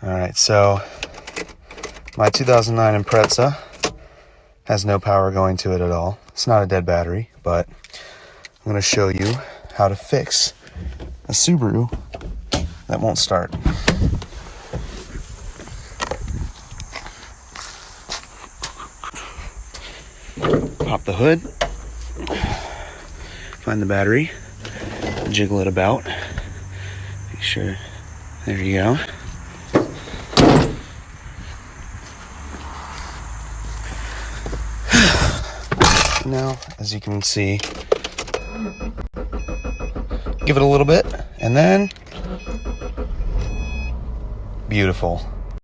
Alright, so my 2009 Impreza has no power going to it at all. It's not a dead battery, but I'm going to show you how to fix a Subaru that won't start. Pop the hood, find the battery, jiggle it about, make sure, there you go. Now, as you can see, give it a little bit, and then, beautiful.